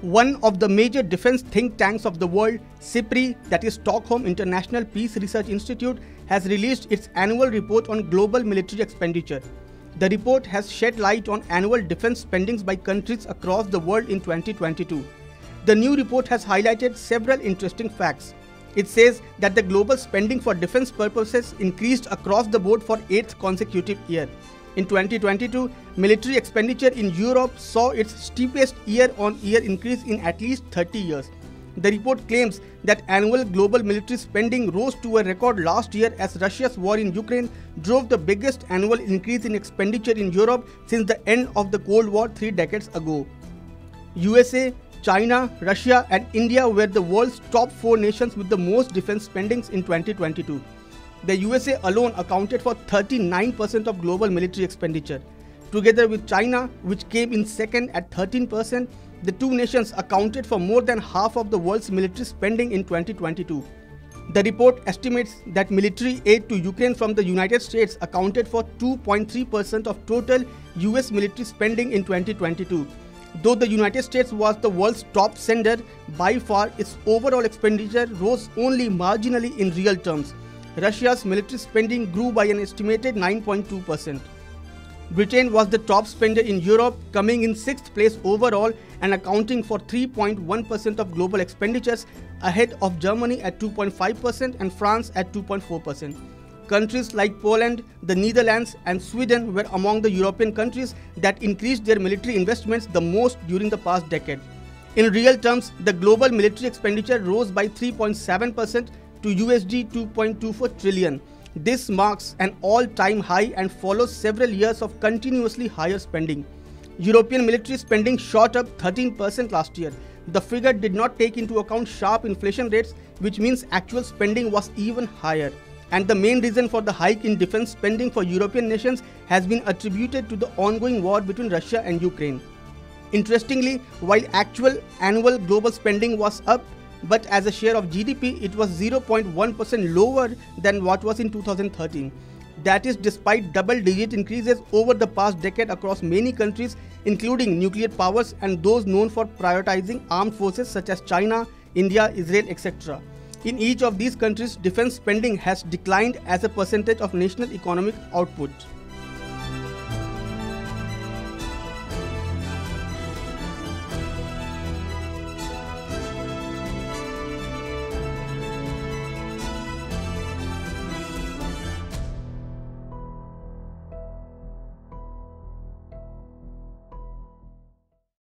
One of the major defense think tanks of the world, SIPRI, that is Stockholm International Peace Research Institute, has released its annual report on global military expenditure. The report has shed light on annual defense spendings by countries across the world in 2022. The new report has highlighted several interesting facts. It says that the global spending for defense purposes increased across the board for 8th consecutive year. In 2022, military expenditure in Europe saw its steepest year-on-year increase in at least 30 years. The report claims that annual global military spending rose to a record last year as Russia's war in Ukraine drove the biggest annual increase in expenditure in Europe since the end of the Cold War 3 decades ago. USA, China, Russia and India were the world's top 4 nations with the most defense spendings in 2022. The USA alone accounted for 39% of global military expenditure. Together with China, which came in second at 13%, the two nations accounted for more than half of the world's military spending in 2022. The report estimates that military aid to Ukraine from the United States accounted for 2.3% of total US military spending in 2022. Though the United States was the world's top sender, by far its overall expenditure rose only marginally in real terms. Russia's military spending grew by an estimated 9.2%. Britain was the top spender in Europe, coming in 6th place overall and accounting for 3.1% of global expenditures, ahead of Germany at 2.5% and France at 2.4%. Countries like Poland, the Netherlands and Sweden were among the European countries that increased their military investments the most during the past decade. In real terms, the global military expenditure rose by 3.7% to USD 2.24 trillion. This marks an all-time high and follows several years of continuously higher spending. European military spending shot up 13% last year. The figure did not take into account sharp inflation rates, which means actual spending was even higher. And the main reason for the hike in defense spending for European nations has been attributed to the ongoing war between Russia and Ukraine. Interestingly, while actual annual global spending was up, but as a share of GDP, it was 0.1% lower than what was in 2013. That is despite double-digit increases over the past decade across many countries, including nuclear powers and those known for prioritizing armed forces such as China, India, Israel, etc. In each of these countries, defense spending has declined as a percentage of national economic output.